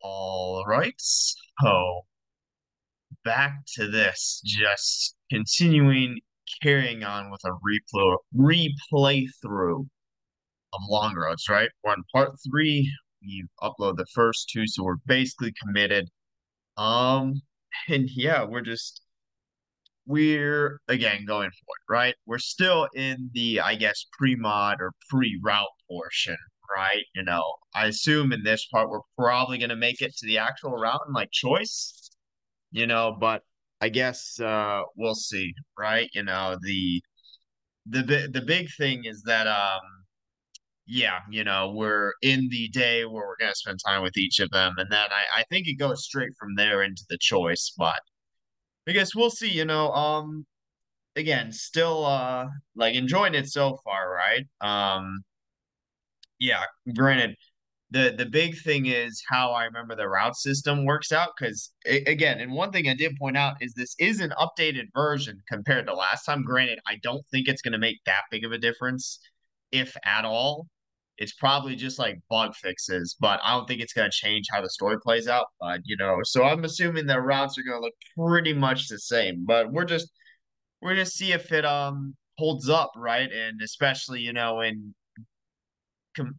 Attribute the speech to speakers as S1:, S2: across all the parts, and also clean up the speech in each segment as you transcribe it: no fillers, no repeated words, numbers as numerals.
S1: All right, so back to this, just continuing carrying on with a replay through of Long Roads, right? We're on part three. We've uploaded the first two, so we're basically committed. Um, and yeah, we're again going for it, right? We're still in the, I guess, pre-mod or pre-route portion, right? I assume in this part we're probably gonna make it to the actual route and like choice, but I guess we'll see, right? The big thing is that yeah, we're in the day where we're gonna spend time with each of them, and then I think it goes straight from there into the choice, but I guess we'll see, again, still like enjoying it so far, right? Yeah, granted, the big thing is how I remember the route system works out because again, and one thing I did point out is this is an updated version compared to last time. Granted, I don't think it's going to make that big of a difference, if at all. It's probably just like bug fixes, but I don't think it's going to change how the story plays out. But so I'm assuming the routes are going to look pretty much the same. But we're gonna see if it holds up, right? And especially, in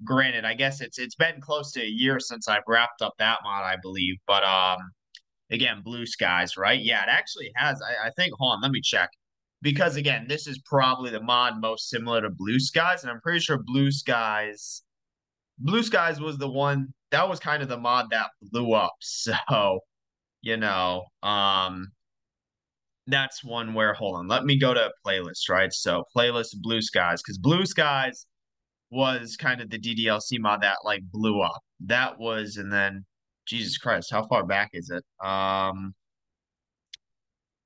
S1: granted, I guess it's been close to a year since I've wrapped up that mod, I believe. But again, Blue Skies, right? Yeah, it actually has. I think. Hold on, let me check. Because again, this is probably the mod most similar to Blue Skies, and I'm pretty sure Blue Skies was the one that was kind of the mod that blew up. So, you know, um, that's one where hold on, let me go to playlist, right? So playlist Blue Skies, because Blue Skies was kind of the DDLC mod that like blew up. That was, and then Jesus Christ, how far back is it?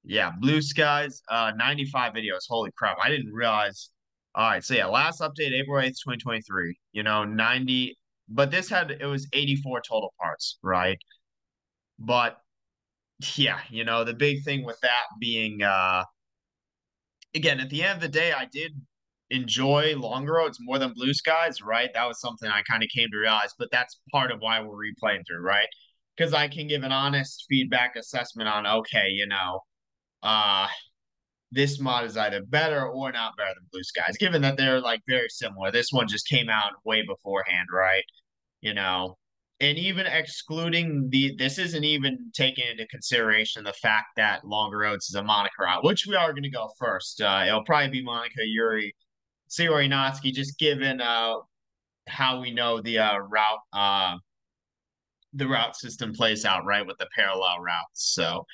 S1: Yeah, Blue Skies, 95 videos. Holy crap. I didn't realize. All right, so yeah, last update April 8th, 2023. 90, but this had it was 84 total parts, right? But yeah, the big thing with that being again, at the end of the day, I did enjoy Long Roads more than Blue Skies, right? That was something I kind of came to realize, but that's part of why we're replaying through, right? Because I can give an honest feedback assessment on, okay, uh, this mod is either better or not better than Blue Skies, given that they're like very similar. This one just came out way beforehand, right? you know. And even excluding this isn't even taking into consideration the fact that Longer Roads is a Monica route, which we are going to go first. It'll probably be Monica, Yuri, Sayori Natsuki, just given how we know the route system plays out, right, with the parallel routes. So,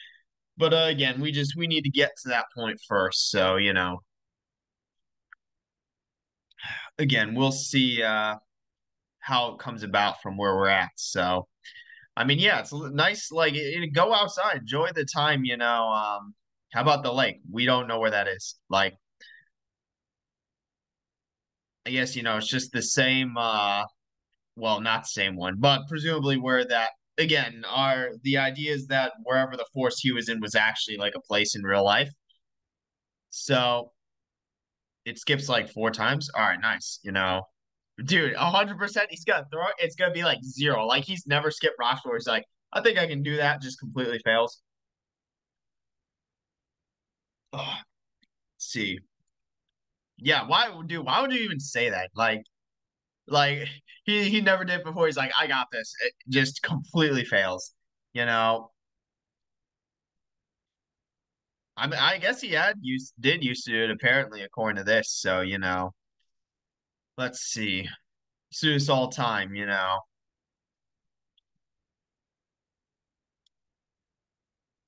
S1: but again, we need to get to that point first. So, again, we'll see how it comes about from where we're at. So, I mean, yeah, it's nice. Like, go outside, enjoy the time. How about the lake? We don't know where that is. Like, I guess it's just the same. Well, not the same one, but presumably where that again are the idea is that wherever the force he was in was actually like a place in real life. So it skips like four times. All right, nice. Dude, 100%. He's gonna throw it. It's gonna be like zero. Like he's never skipped rocks where he's like, I think I can do that. Just completely fails. Oh, let's see. Yeah, why would you even say that? Like he never did before. He's like, I got this. It just completely fails. You know. I mean, I guess he did used to do it apparently according to this. So, let's see. Suits all time.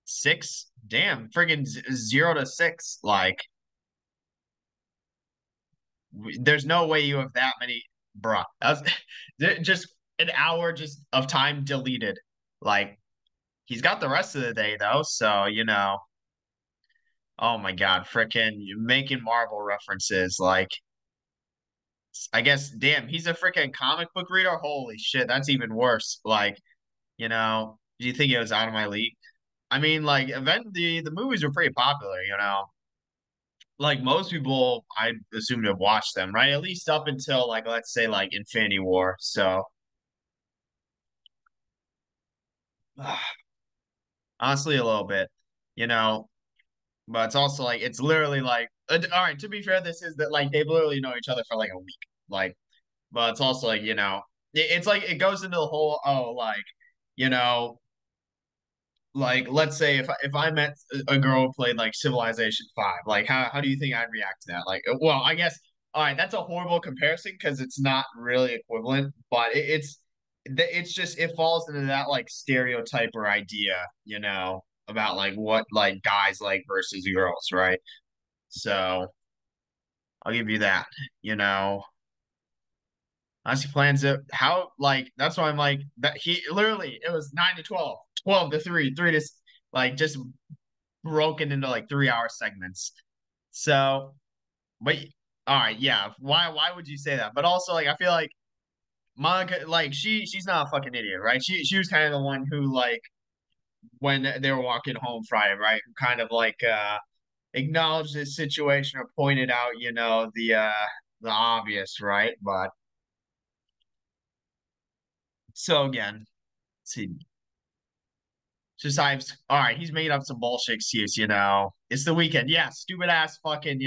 S1: Six? Damn, friggin' 0 to 6. Like, there's no way you have that many, bruh. That's just an hour just of time deleted. Like, he's got the rest of the day though, so oh my God, frickin' making Marvel references. Like, I guess, damn, he's a frickin' comic book reader. Holy shit, that's even worse. Like, do you think it was out of my league? I mean, like, the movies were pretty popular. Like most people, I assume to have watched them, right? At least up until like let's say like Infinity War. So Honestly, a little bit, you know, but it's also like it's literally like all right, to be fair, this is that like they've literally known each other for like a week. Like, but it's also like, it's like it goes into the whole like, you know, like let's say if I met a girl who played like Civilization 5, like how do you think I'd react to that? Like, well, I guess all right, that's a horrible comparison because it's not really equivalent, but it's just it falls into that like stereotype or idea, about like what like guys like versus girls, right? So I'll give you that, you know. Honestly plans it how like that's why I'm like that he literally it was 9 to 12, 12 to 3, 3 to like just broken into like 3 hour segments. So, but all right, yeah. Why would you say that? But also, like, I feel like Monica, like, she's not a fucking idiot, right? She was kind of the one who like when they were walking home Friday, right? Who kind of like acknowledged this situation or pointed out, the obvious, right? But so again, let's see. Just I've all right, he's made up some bullshit excuse, you know. It's the weekend. Yeah, stupid ass fucking,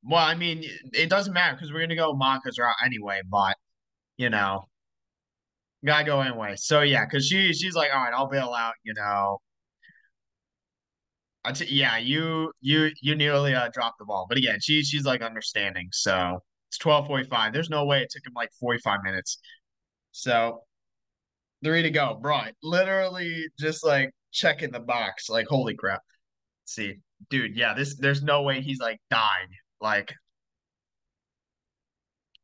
S1: Well, I mean, it doesn't matter because we're gonna go Monka's route anyway, but you know, gotta go anyway. So yeah, because she's like, all right, I'll bail out, yeah, you nearly dropped the ball. But again, she's like understanding. So it's 12:45. There's no way it took him like 45 minutes. So three to go, bro. Literally just like checking the box, like holy crap. See, dude, yeah, there's no way he's like died. Like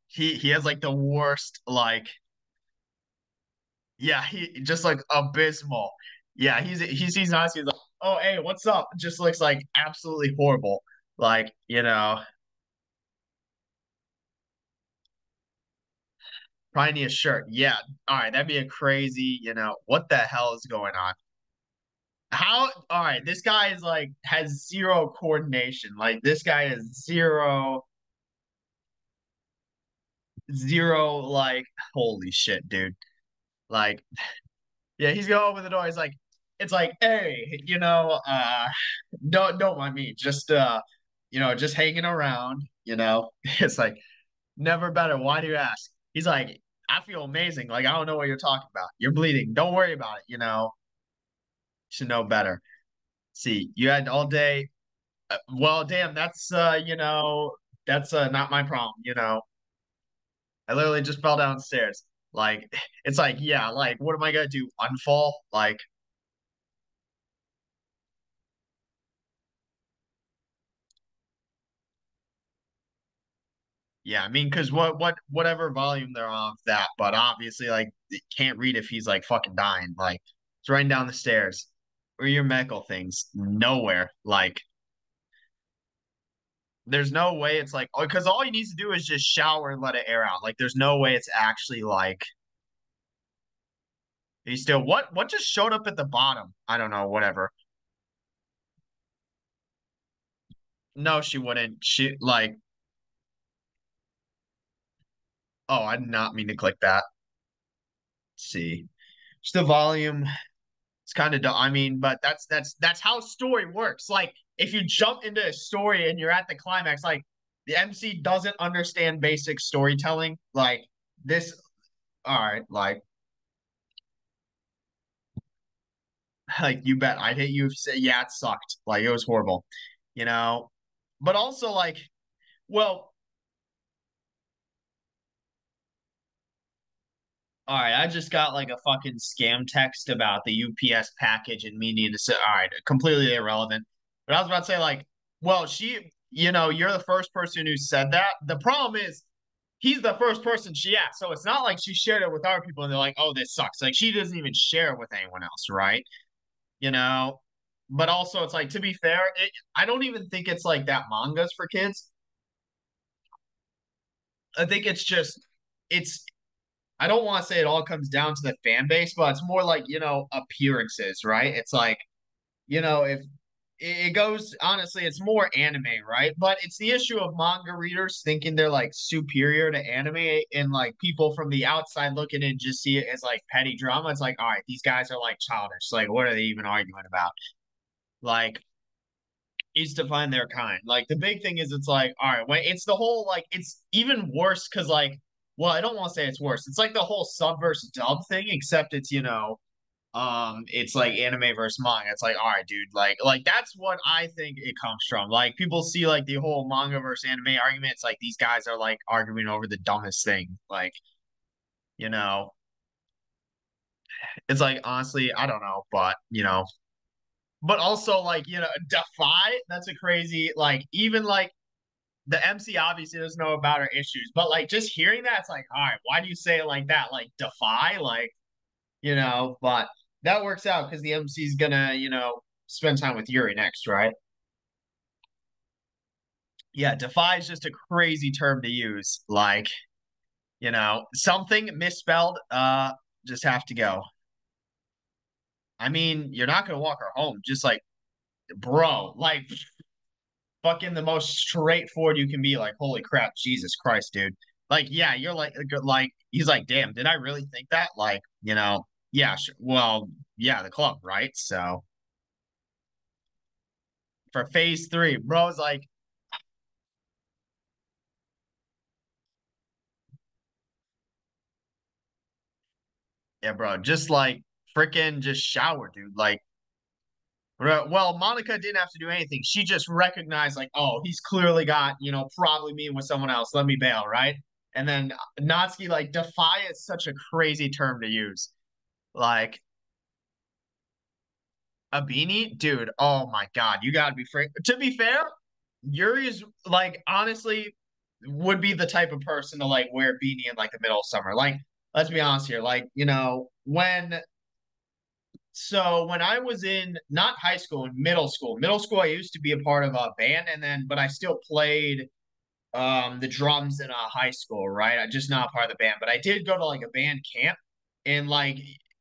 S1: he has like the worst like yeah, he just like abysmal. Yeah, he's nice. He's like, oh hey, what's up? Just looks like absolutely horrible. Like, probably need a shirt. Yeah, all right, that'd be a crazy, what the hell is going on? How all right, this guy is like has zero coordination. Like this guy is zero like holy shit, dude. Like yeah, he's going open the door. He's like, it's like, hey, don't mind me. Just just hanging around, It's like never better. Why do you ask? He's like, I feel amazing. Like, I don't know what you're talking about. You're bleeding. Don't worry about it. You should know better. See, you had all day. Well, damn, that's not my problem. I literally just fell downstairs. Like, it's like, yeah, like, what am I gonna do? Unfall? Like, yeah, I mean, because whatever volume they're on of that, but obviously, like, it can't read if he's like fucking dying. Like, it's running down the stairs. Where are your medical things? Nowhere. Like, there's no way it's like, oh, because all he needs to do is just shower and let it air out. Like, there's no way it's actually like he's still what just showed up at the bottom? I don't know, whatever. No, she wouldn't. She like, oh, I did not mean to click that. Let's see. Just the volume. It's kind of dumb. I mean, but that's how story works. Like if you jump into a story and you're at the climax, like the MC doesn't understand basic storytelling. Like this, all right, like you bet I'd hit you if you say yeah, it sucked. Like it was horrible, you know. But also like, well, all right, I just got like a fucking scam text about the UPS package and me needing to say, all right, completely irrelevant. But I was about to say, like, well, you're the first person who said that. The problem is, he's the first person she asked. So it's not like she shared it with other people and they're like, oh, this sucks. Like, she doesn't even share it with anyone else, right? You know? But also, it's like, to be fair, I don't even think it's like that mangas for kids. I think it's just, it's I don't want to say it all comes down to the fan base, but it's more like, appearances, right? It's like, if it goes honestly, it's more anime, right? But it's the issue of manga readers thinking they're like superior to anime, and like people from the outside looking in just see it as like petty drama. It's like, all right, these guys are like childish. Like, what are they even arguing about? Like, is to find their kind. Like the big thing is it's like, all right, when it's the whole like it's even worse because like, well, I don't want to say it's worse. It's like the whole sub versus dub thing, except it's, it's like anime versus manga. It's like, all right, dude, like that's what I think it comes from. Like people see like the whole manga versus anime argument. It's like these guys are like arguing over the dumbest thing. Like, you know, it's like honestly, I don't know, but but also like, Defy, that's a crazy like even like the MC obviously doesn't know about her issues, but like just hearing that, it's like, all right, why do you say it like that? Like Defy, like, but that works out because the MC's gonna, spend time with Yuri next, right? Yeah, defy is just a crazy term to use. Like, something misspelled, just have to go. I mean, you're not gonna walk her home, just like, bro, like fucking the most straightforward you can be, like, holy crap, Jesus Christ, dude. Like, yeah, you're like he's like, damn, did I really think that? Like, yeah, sure. Well, yeah, the club, right? So for phase three, bro's like, yeah, bro, just like freaking just shower, dude. Like, well, Monica didn't have to do anything. She just recognized, like, oh, he's clearly got, probably meeting with someone else. Let me bail, right? And then Natsuki, like, defy is such a crazy term to use. Like, a beanie, dude. Oh my God, you gotta be free. To be fair, Yuri's like honestly would be the type of person to like wear a beanie in like the middle of summer. Like, let's be honest here. Like, when I was in not high school, in middle school, I used to be a part of a band, and then but I still played the drums in a high school, right? I just not part of the band, but I did go to like a band camp, and like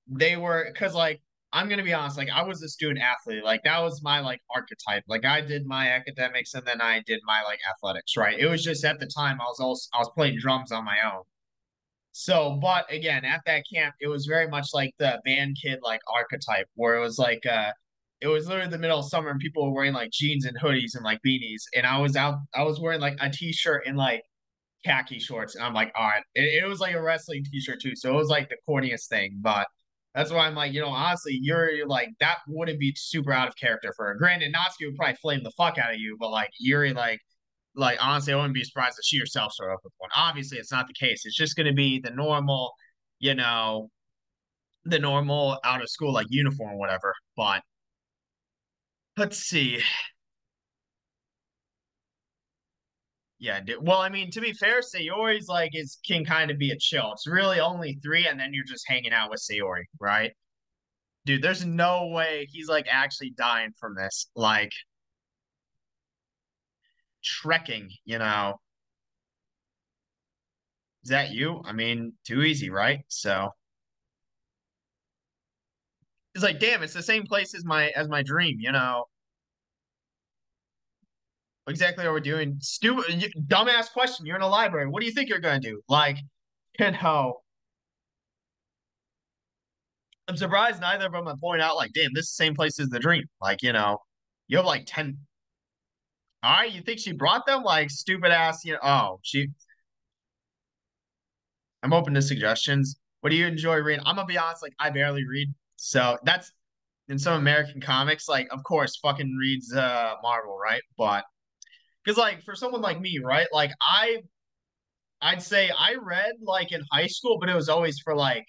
S1: they were because like I'm gonna be honest, like I was a student athlete, like that was my like archetype. Like I did my academics and then I did my like athletics, right? It was just at the time I was playing drums on my own. So, but again, at that camp, it was very much like the band kid like archetype, where it was like it was literally the middle of summer and people were wearing like jeans and hoodies and like beanies, and I was wearing like a t-shirt and like khaki shorts, and I'm like, all right, it was like a wrestling t-shirt too, so it was like the corniest thing, but that's why I'm like, honestly, you're like that wouldn't be super out of character for her. Granted, Natsuki would probably flame the fuck out of you, but like Yuri, like honestly, I wouldn't be surprised if she herself showed up with one. Obviously, it's not the case. It's just going to be you know, the normal out of school like uniform, or whatever. But let's see. Yeah, well, I mean, to be fair, Sayori's like is can kind of be a chill. It's really only three, and then you're just hanging out with Sayori, right? Dude, there's no way he's like actually dying from this. Like trekking, is that you? I mean, too easy, right? So it's like, damn, it's the same place as my dream, exactly what we're doing. Stupid, dumbass question. You're in a library. What do you think you're gonna do? Like, you know, I'm surprised neither of them have pointed out, like, damn, this is the same place as the dream. Like, you have like 10. All right, you think she brought them? Like, stupid ass, oh, I'm open to suggestions. What do you enjoy reading? I'm gonna be honest, like, I barely read. So that's in some American comics, like, of course, fucking reads Marvel, right? But because like for someone like me, right? Like I'd say I read like in high school, but it was always for like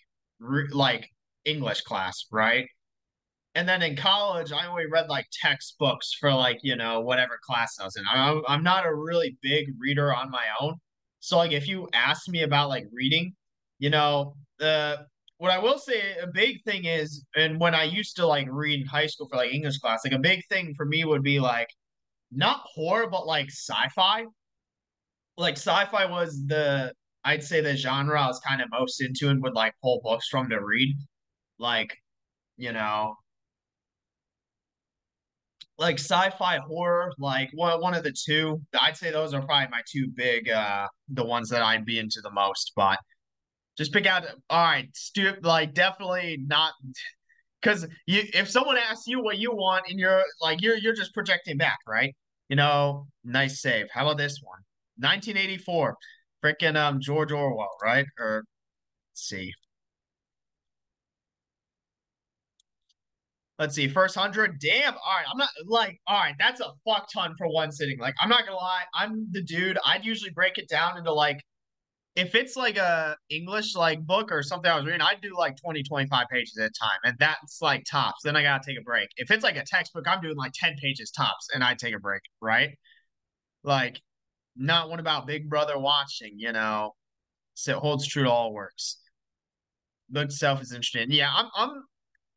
S1: English class, right? And then in college, I only read like textbooks for like, whatever class I was in. I'm not a really big reader on my own. So like if you ask me about like reading, what I will say a big thing is, and when I used to like read in high school for like English class, like a big thing for me would be like not horror, but like sci-fi. Like sci-fi was I'd say the genre I was kind of most into and would like pull books from to read. Like, you know, like sci-fi horror, like one of the two. I'd say those are probably my two big the ones that I'd be into the most. But just pick out all right, like definitely not because you if someone asks you what you want and you're just projecting back, right? Nice save. How about this one? 1984. Freaking George Orwell, right? Or let's see. Let's see, first 100. Damn. All right. I'm not like, all right, that's a fuck ton for one sitting. Like, I'm not gonna lie, I'm the dude. I'd usually break it down into like if it's like a English like book or something I was reading, I'd do like 20, 25 pages at a time. And that's like tops. Then I gotta take a break. If it's like a textbook, I'm doing like 10 pages tops and I take a break, right? Like, not one about Big Brother watching. So it holds true to all works. Book itself is interesting. Yeah,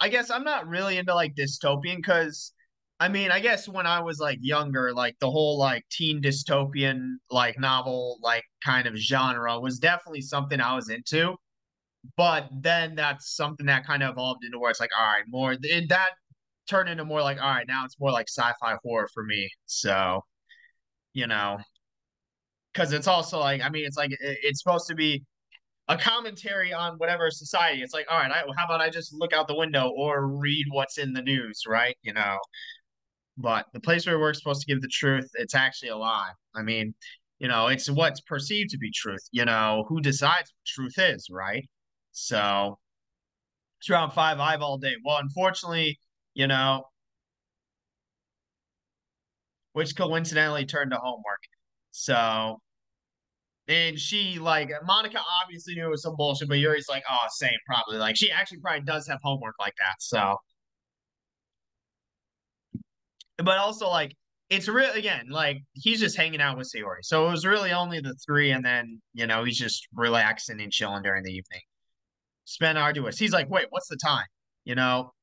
S1: I guess I'm not really into like dystopian because I mean, I guess when I was like younger, like the whole like teen dystopian like novel like kind of genre was definitely something I was into. But then that's something that kind of evolved into where it's like, all right, that turned into more like, all right, now it's more like sci-fi horror for me. So, you know, because it's also like, I mean, it's like it's supposed to be a commentary on whatever society. It's like, all right, how about I just look out the window or read what's in the news, right? But the place where we're supposed to give the truth, it's actually a lie. I mean, it's what's perceived to be truth. Who decides what truth is, right? So it's round five, I've all day. Well, unfortunately, you know, which coincidentally turned to homework. So, and she like Monica obviously knew it was some bullshit, but Yuri's like, oh, same, probably. Like she actually probably does have homework like that. So, but also like it's real again, like he's just hanging out with Sayori. So it was really only the three, and then he's just relaxing and chilling during the evening. Spend arduous. He's like, wait, what's the time? You know?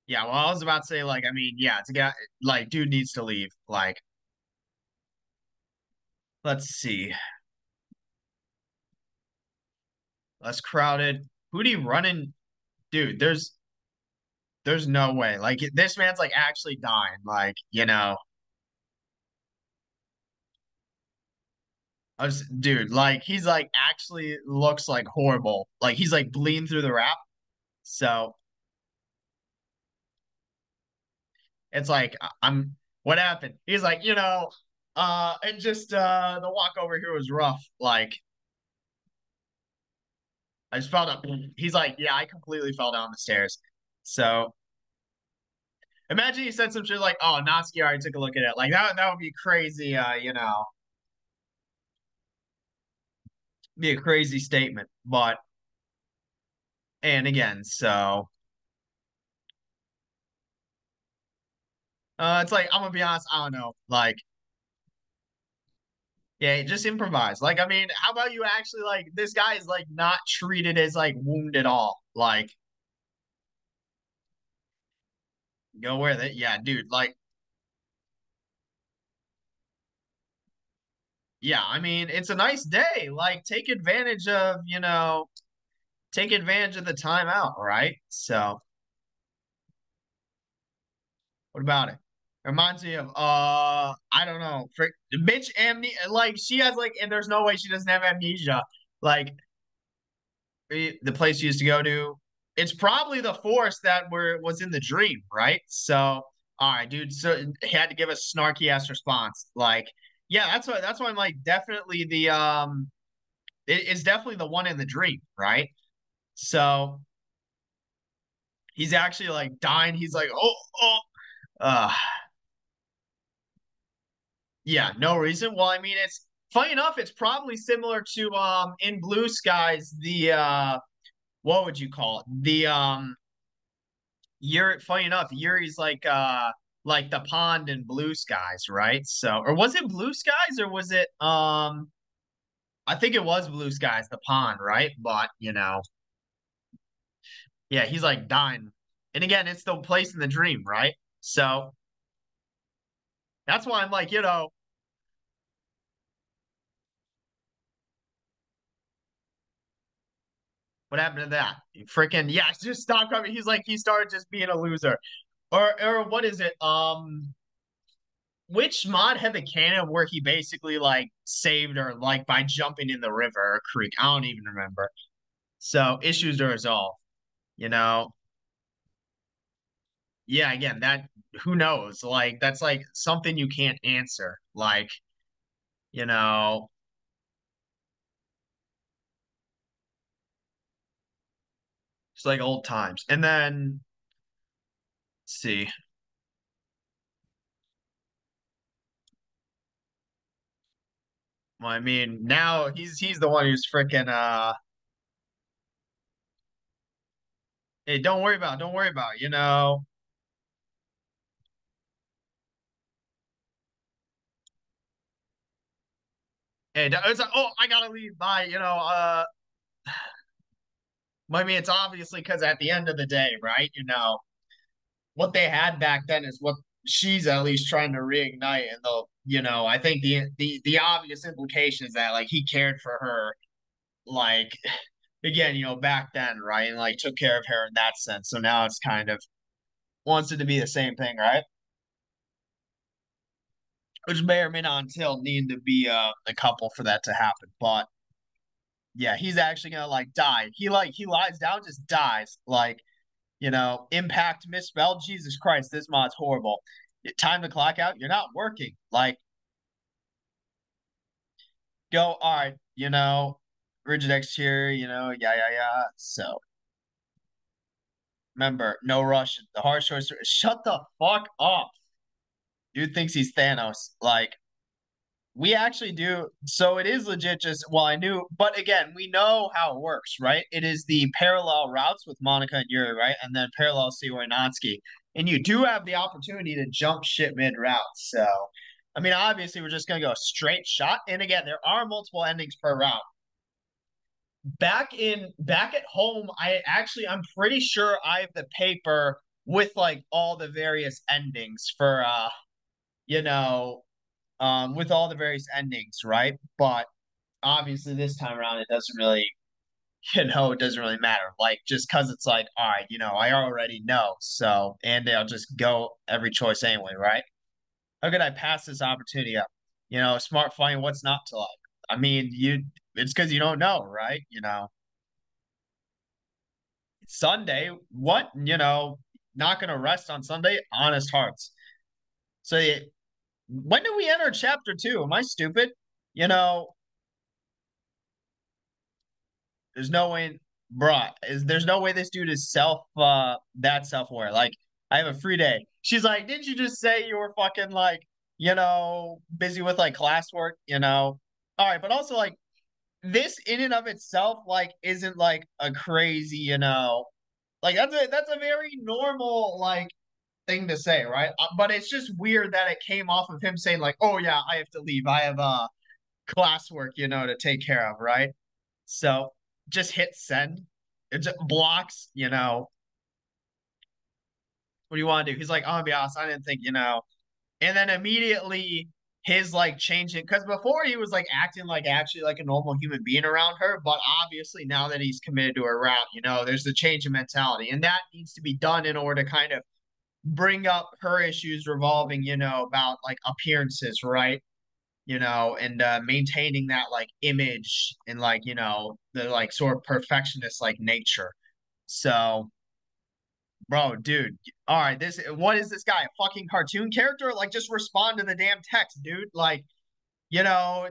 S1: Yeah, well, I was about to say, like, I mean, yeah, it's a guy like dude needs to leave. Like, let's see. Less crowded. Who do you run in? Dude, there's no way. Like this man's like actually dying. Like. Dude, like he's like actually looks like horrible. Like he's like bleeding through the wrap. So it's like I'm what happened? He's like, and just the walk over here was rough. Like I just fell down. He's like, yeah, I completely fell down the stairs. So imagine he said some shit like, oh, Natsuki already took a look at it. Like that would be crazy, be a crazy statement. But and again, so it's like I'm gonna be honest, I don't know. Like yeah, just improvise. Like, I mean, how about you actually like this guy is like not treated as like wound at all. Like, go with it. Yeah, dude. Like, yeah, I mean, it's a nice day. Like, take advantage of the timeout, right? So, what about it? Reminds me of I don't know, bitch amnesia. Like, she has like, and there's no way she doesn't have amnesia. Like, the place you used to go to. It's probably the forest that was in the dream, right? So, all right, dude. So he had to give a snarky ass response. Like, yeah, that's why I'm like definitely it's definitely the one in the dream, right? So he's actually like dying. He's like, oh, uh, yeah, no reason. Well, I mean, it's funny enough. It's probably similar to in Blue Skies the what would you call it? The Yuri, funny enough, Yuri's like the pond in Blue Skies, right? So, or was it Blue Skies or was it I think it was Blue Skies, the pond, right? But, yeah, he's like dying. And again, it's the place in the dream, right? So, that's why I'm like, What happened to that? Freaking yeah, just stop coming. He's like he started just being a loser. Or what is it? Which mod had the canon where he basically like saved her like by jumping in the river or creek? I don't even remember. So issues to resolve, you know. Yeah, again, that who knows? Like that's like something you can't answer. Like, you know, it's like old times. And then let's see. Well, I mean, now he's the one who's freaking hey, don't worry about, it, you know. Hey, it's like, oh, I gotta leave. Bye. I mean, it's obviously because at the end of the day, right? What they had back then is what she's at least trying to reignite. And I think the obvious implication is that like he cared for her, like again, back then, right? And like took care of her in that sense. So now it's kind of wants it to be the same thing, right? Which may or may not until need to be a couple for that to happen. But yeah, he's actually gonna like die. He lies down, just dies. Like, impact misspelled. Jesus Christ, this mod's horrible. Time to clock out. You're not working. Like, go, all right, rigid exterior, yeah, yeah, yeah. So remember, no rush. The harsh choice. Shut the fuck up. Dude thinks he's Thanos. Like, we actually do. So it is legit. Just well, I knew, but again, we know how it works, right? It is the parallel routes with Monica and Yuri, right? And then parallel Siwa and Natsuki. And you do have the opportunity to jump shit mid route. So, I mean, obviously, we're just gonna go straight shot. And again, there are multiple endings per route. Back at home, I'm pretty sure I have the paper with like all the various endings for you know with all the various endings, right? But obviously this time around it doesn't really it doesn't really matter. Like just cause it's like, all right, I already know. So and I'll just go every choice anyway, right? How could I pass this opportunity up? Smart finding what's not to like. I mean, it's because you don't know, right? Sunday, what? Not gonna rest on Sunday? Honest hearts. So yeah, when do we enter chapter two? Am I stupid? You know, There's no way, bruh. There's no way this dude is that self aware. Like, I have a free day. She's like, didn't you just say you were fucking like, busy with like classwork? All right, but also like this in and of itself like isn't like a crazy, like that's a very normal like thing to say, right? But it's just weird that it came off of him saying like, oh yeah, I have to leave. I have classwork, to take care of, right? So just hit send. It just blocks, what do you want to do? He's like, I'm gonna be honest, I didn't think, and then immediately his like changing because before he was like acting like actually like a normal human being around her, but obviously now that he's committed to her route, there's the change in mentality, and that needs to be done in order to kind of bring up her issues revolving, about like appearances, right? And maintaining that like image and like, the like sort of perfectionist like nature. So, bro, dude, all right, what is this guy? A fucking cartoon character? Like, just respond to the damn text, dude. Like,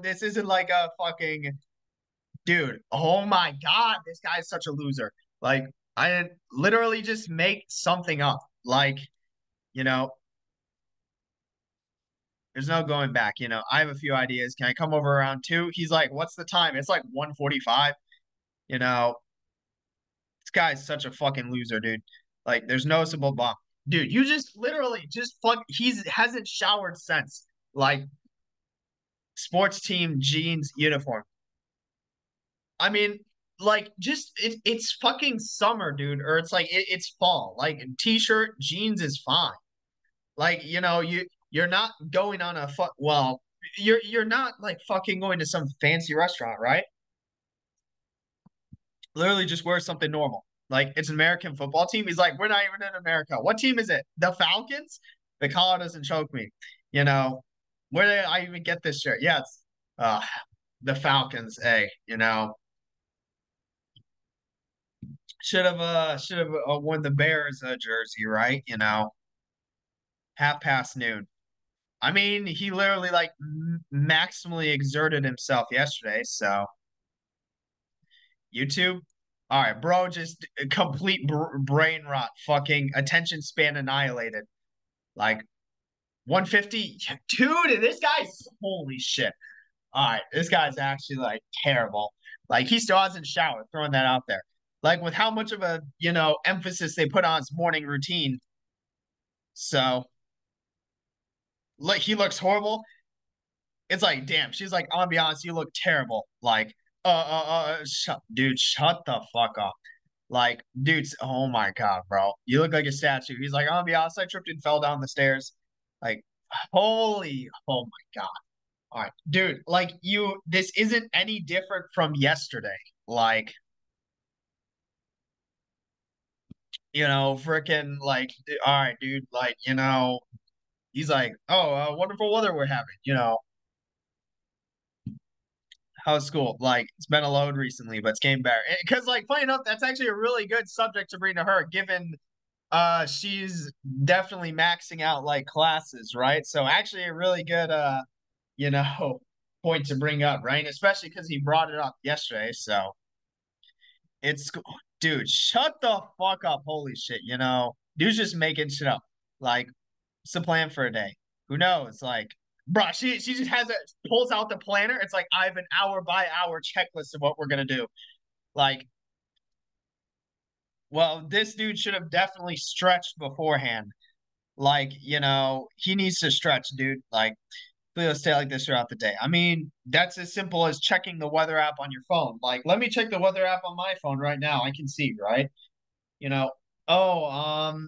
S1: this isn't like a fucking dude. Oh my god, this guy is such a loser. Like, I literally just make something up. Like, you know, there's no going back. I have a few ideas. Can I come over around two? He's like, what's the time? It's like 1:45. You know, this guy's such a fucking loser, dude. Like, there's noticeable bump. Dude, you just literally just fuck. He's hasn't showered since. Like, sports team jeans uniform. I mean, like, just it's fucking summer, dude. Or it's like it's fall. Like, t-shirt, jeans is fine. Like, you're not going on a well, you're not like fucking going to some fancy restaurant, right? Literally just wear something normal. Like it's an American football team. He's like, we're not even in America. What team is it? The Falcons? The collar doesn't choke me. You know, where did I even get this shirt? Yeah, it's uh the Falcons. Hey, should have worn the Bears jersey, right? Half past noon. I mean, he literally like maximally exerted himself yesterday. So YouTube, all right, bro, just complete brain rot, fucking attention span annihilated. Like 150, dude. This guy's holy shit. All right, this guy's actually like terrible. Like he still hasn't showered. Throwing that out there. Like with how much of a emphasis they put on his morning routine. So like he looks horrible. It's like, damn, she's like, I'm gonna be honest, you look terrible. Like, dude, shut the fuck up. Like, dude, oh my God, bro. You look like a statue. He's like, I'm gonna be honest, I tripped and fell down the stairs. Like, oh my God. All right, dude, like this isn't any different from yesterday. Like, freaking like, all right, dude, like, he's like, oh, wonderful weather we're having, how's school? Like, it's been a load recently, but it's getting better. Because, like, funny enough, that's actually a really good subject to bring to her, given she's definitely maxing out like classes, right? So actually a really good you know, point to bring up, right? Especially because he brought it up yesterday. So it's dude, shut the fuck up. Holy shit, dude's just making shit up. Like, what's the plan for a day? Who knows? Like, bruh, she just has it, pulls out the planner. It's like I have an hour by hour checklist of what we're gonna do. Like, well, this dude should have definitely stretched beforehand. Like, he needs to stretch, dude. Like, please stay like this throughout the day. I mean, that's as simple as checking the weather app on your phone. Like, let me check the weather app on my phone right now. I can see, right? You know, oh,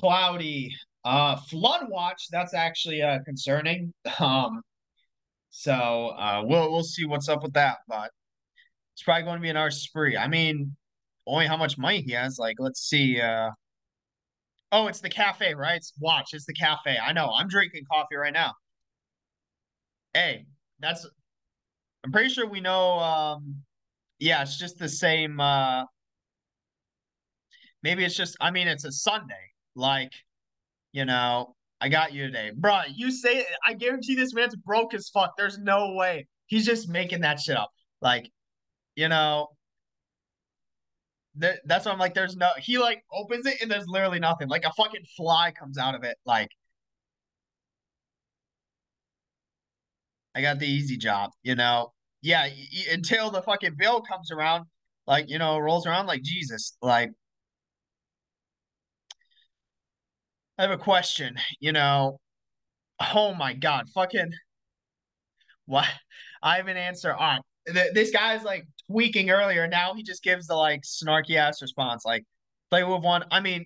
S1: cloudy. Flood watch, that's actually concerning. So we'll see what's up with that, but it's probably going to be an arse spree. I mean, only how much money he has. Like, let's see. Oh, it's the cafe, right? It's the cafe. I know. I'm drinking coffee right now. Hey, that's I'm pretty sure we know yeah, it's just the same maybe it's just I mean it's a Sunday. Like, I got you today. Bruh, you say I guarantee this man's broke as fuck. There's no way. He's just making that shit up. Like, you know, that's why I'm like, there's no he like opens it and there's literally nothing. Like a fucking fly comes out of it. Like, I got the easy job, Yeah, until the fucking bill comes around, like, rolls around like Jesus. Like, I have a question, oh my God, fucking what? I have an answer. All right. This guy's like tweaking earlier. Now he just gives the like snarky ass response, like play with one. I mean,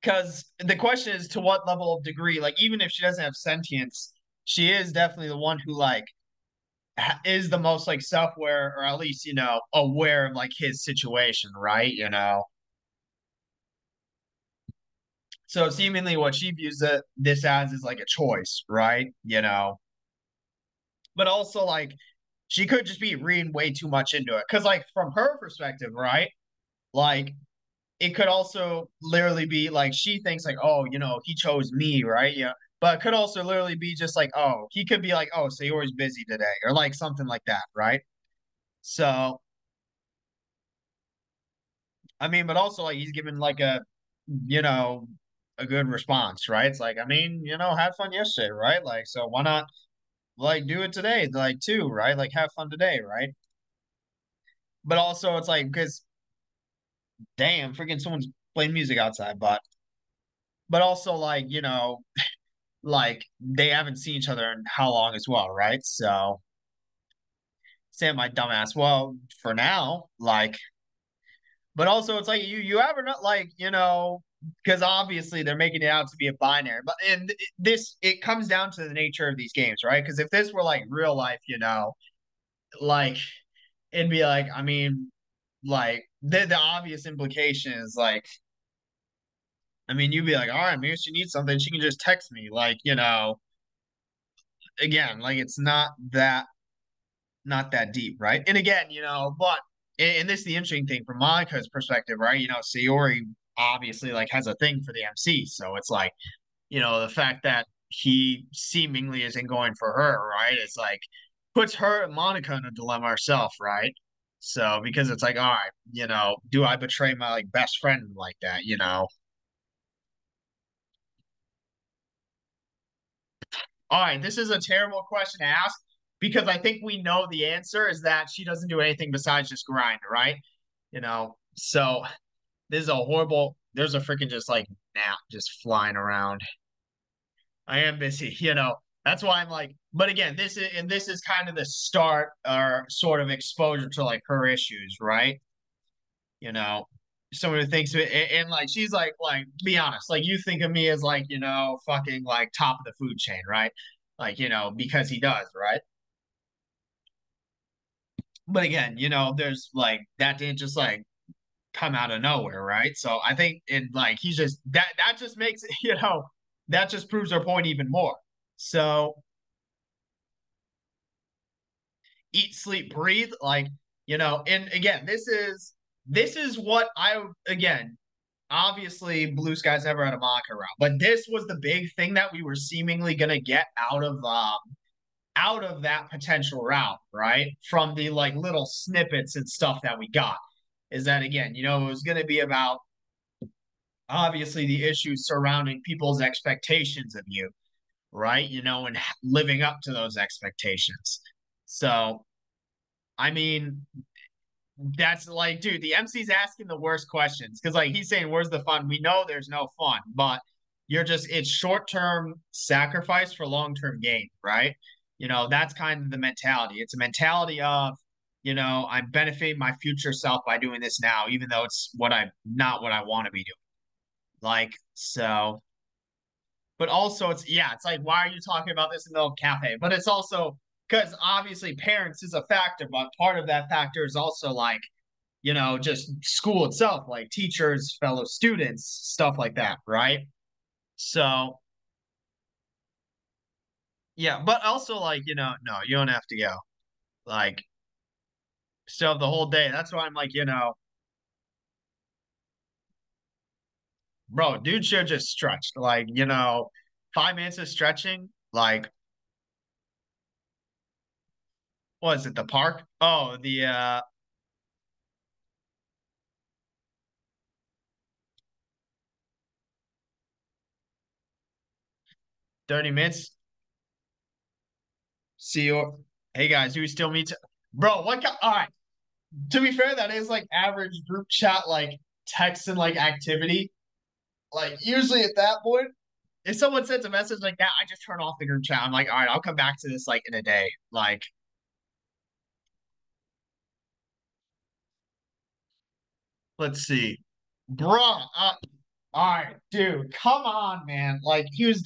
S1: because the question is to what level of degree, like even if she doesn't have sentience, she is definitely the one who like is the most like self-aware or at least aware of like his situation, right? So seemingly what she views this as is like a choice, right? But also like she could just be reading way too much into it because like from her perspective, right? Like it could also literally be like she thinks like, oh, he chose me, right? Yeah, but it could also literally be just like, oh, he could be like, oh, so you're always busy today or like something like that, right? So I mean, but also like he's given like you know a good response, right? It's like, I mean, had fun yesterday, right? Like, so why not like do it today, like too, right? Like have fun today, right? But also it's like because damn, freaking someone's playing music outside, but also like, like they haven't seen each other in how long as well, right? So say my dumbass, well, for now, like, but also it's like you ever not like, because obviously they're making it out to be a binary, but and this it comes down to the nature of these games, right? Because if this were like real life, like it'd be like, I mean, like the obvious implication is like, I mean, you'd be like, all right, maybe she needs something. She can just text me. Like, again, like it's not that deep, right? And again, but and this is the interesting thing from Monica's perspective, right? Sayori obviously like has a thing for the MC, so it's like, the fact that he seemingly isn't going for her, right? It's like puts her Monica in a dilemma herself, right? So because it's like, all right, do I betray my like best friend like that, All right, this is a terrible question to ask because I think we know the answer is that she doesn't do anything besides just grind, right? So this is a horrible. There's a freaking just like gnat just flying around. I am busy, That's why I'm like, but again, this is kind of the start or sort of exposure to like her issues, right? You know, Someone who thinks of it, and like she's like, be honest, like you think of me as like, fucking like top of the food chain, right? Like, because he does, right? But again, there's like that didn't just like come out of nowhere, right? So I think it like he's just that just makes it, that just proves our point even more. So eat, sleep, breathe, like, and again, this is what I again, obviously Blue Skies never had a Monica route, but this was the big thing that we were seemingly gonna get out of that potential route, right? From the like little snippets and stuff that we got. Is that again, it was gonna be about obviously the issues surrounding people's expectations of you, right? And living up to those expectations. So, I mean, that's like, dude, the MC's asking the worst questions because, like, he's saying, where's the fun? We know there's no fun, but it's short term sacrifice for long term gain, right? That's kind of the mentality. It's a mentality of, I'm benefiting my future self by doing this now, even though it's not what I want to be doing. Like, so, but also it's like, why are you talking about this in the cafe? But it's also because obviously parents is a factor, but part of that factor is also like, just school itself, like teachers, fellow students, stuff like that, right? So, yeah, but also like, no, you don't have to go. Like, still have the whole day. That's why I'm like, bro, dude should just stretch. Like, 5 minutes of stretching, like, what is it, the park? Oh, the 30 minutes. See you. Hey guys, do we still meet? Bro, all right. To be fair, that is like average group chat, like text and like activity. Like usually at that point, if someone sends a message like that, I just turn off the group chat. I'm like, all right, I'll come back to this like in a day. Like, let's see, bruh. All right, dude, come on, man. Like he was,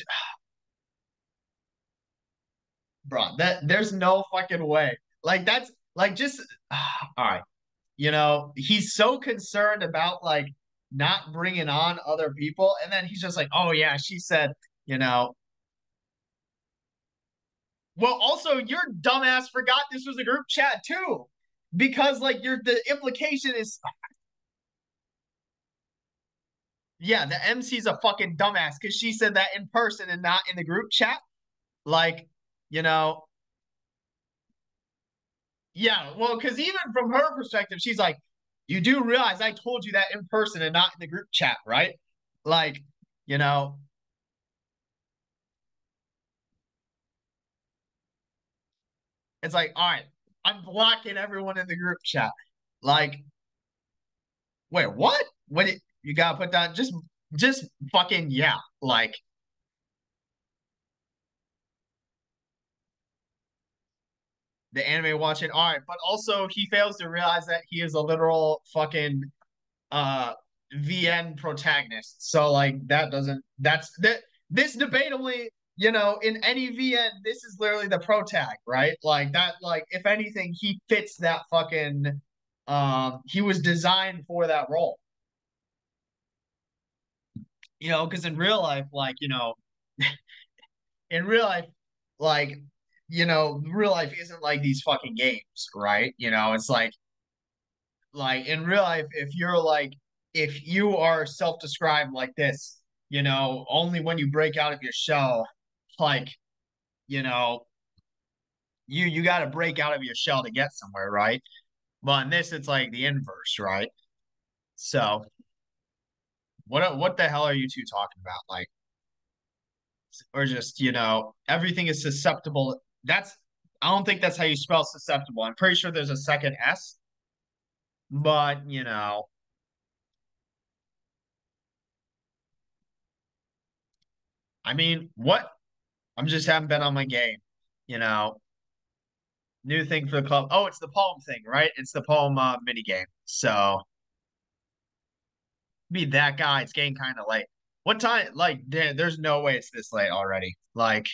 S1: bro. That there's no fucking way. Like that's like just all right. He's so concerned about like not bringing on other people, and then he's just like, oh yeah, she said, you know. Well, also your dumbass forgot this was a group chat too, because like the implication is, yeah, the MC's a fucking dumbass because she said that in person and not in the group chat. Like, you know, yeah, well, because even from her perspective, she's like, you do realize I told you that in person and not in the group chat, right? Like, you know, it's like, all right, I'm blocking everyone in the group chat. Like, wait, what? You gotta put down just fucking yeah. Like the anime watching, all right, but also he fails to realize that he is a literal fucking uh VN protagonist. So like that doesn't that's that this debatably in any VN, this is literally the pro tag, right? Like that, like if anything, he fits that fucking he was designed for that role. Because in real life, like, in real life, like, real life isn't like these fucking games, right? It's like in real life, if you are self-described like this, only when you break out of your shell, like, you know, you got to break out of your shell to get somewhere, right? But in this, it's like the inverse, right? So what the hell are you two talking about? Like, or just, everything is susceptible. I don't think that's how you spell susceptible. I'm pretty sure there's a second S, but I mean, what? I'm just haven't been on my game, you know. New thing for the club. Oh, it's the poem thing, right? It's the poem mini game. So be that guy. It's getting kind of late. What time? Like, there's no way it's this late already. Like,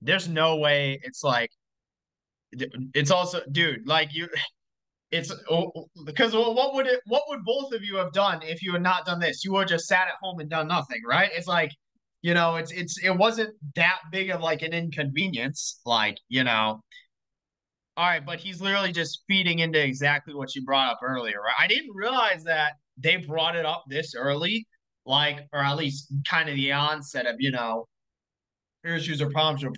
S1: there's no way it's like. It's also, dude. Like you, it's because what would both of you have done if you had not done this? You would have just sat at home and done nothing, right? It's like, it wasn't that big of like an inconvenience, like, all right, but he's literally just feeding into exactly what you brought up earlier, right? I didn't realize that they brought it up this early, like, or at least kind of the onset of, issues or problems were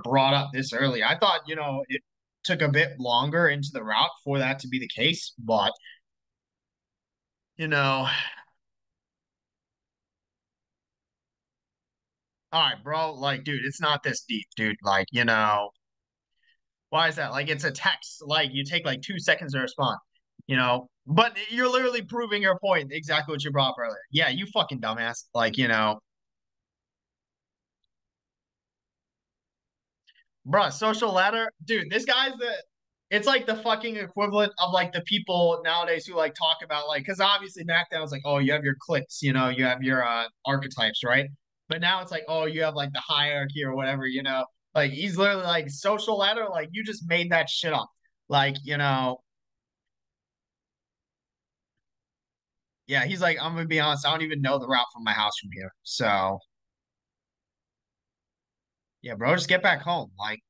S1: brought up this early. I thought, it took a bit longer into the route for that to be the case, but you know, all right, bro, like, dude, it's not this deep, dude. Like, why is that? Like, it's a text, like you take like 2 seconds to respond, but you're literally proving your point, exactly what you brought up earlier. Yeah, you fucking dumbass. Like, bruh, social ladder, dude. This guy's the. It's like the fucking equivalent of like the people nowadays who like talk about like, because obviously back then it was like, oh, you have your cliques, you have your archetypes, right? But now it's like, oh, you have like the hierarchy or whatever, Like he's literally like social ladder, like you just made that shit up. Like, yeah, he's like, I'm gonna be honest, I don't even know the route from my house from here. So yeah, bro, just get back home. Like,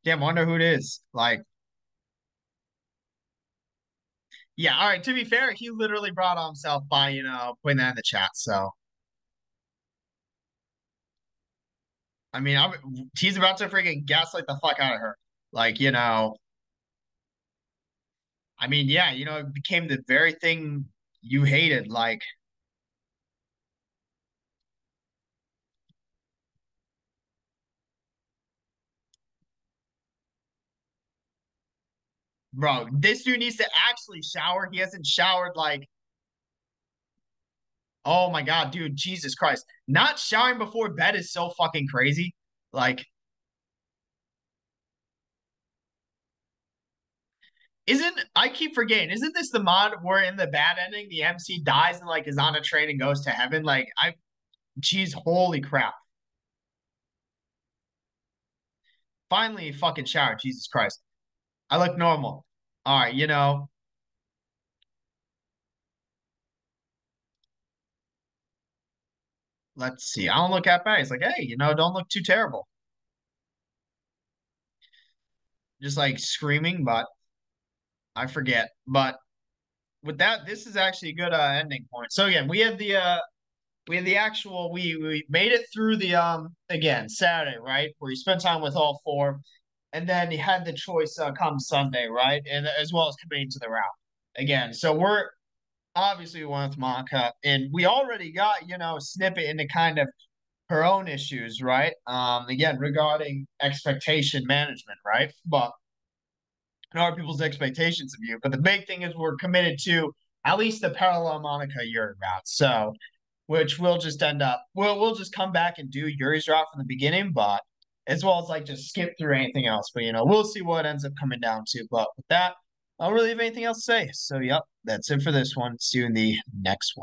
S1: damn, wonder who it is. Like, yeah, all right. To be fair, he literally brought on himself by, putting that in the chat. So, I mean, he's about to freaking gaslight the fuck out of her. Like, I mean, yeah, it became the very thing you hated. Like, bro, this dude needs to actually shower. He hasn't showered like, oh my God, dude, Jesus Christ. Not showering before bed is so fucking crazy. Like, I keep forgetting, isn't this the mod where in the bad ending the MC dies and like is on a train and goes to heaven? Like, geez, holy crap. Finally fucking showered, Jesus Christ. I look normal. All right, let's see. I don't look that bad. He's like, hey, don't look too terrible. Just like screaming, but I forget. But with that, this is actually a good ending point. So again, we had the actual we made it through the again Saturday, right? Where you spent time with all four, and then you had the choice come Sunday, right? And as well as committing to the route again. So we're obviously we went with Monica, and we already got a snippet into kind of her own issues, right? Again, regarding expectation management, right? But and people's expectations of you. But the big thing is we're committed to at least the parallel Monica Yuri route. So, which we'll just end up, we'll just come back and do Yuri's route from the beginning, but as well as like just skip through anything else. But we'll see what ends up coming down to. But with that, I don't really have anything else to say. So, yep, that's it for this one. See you in the next one.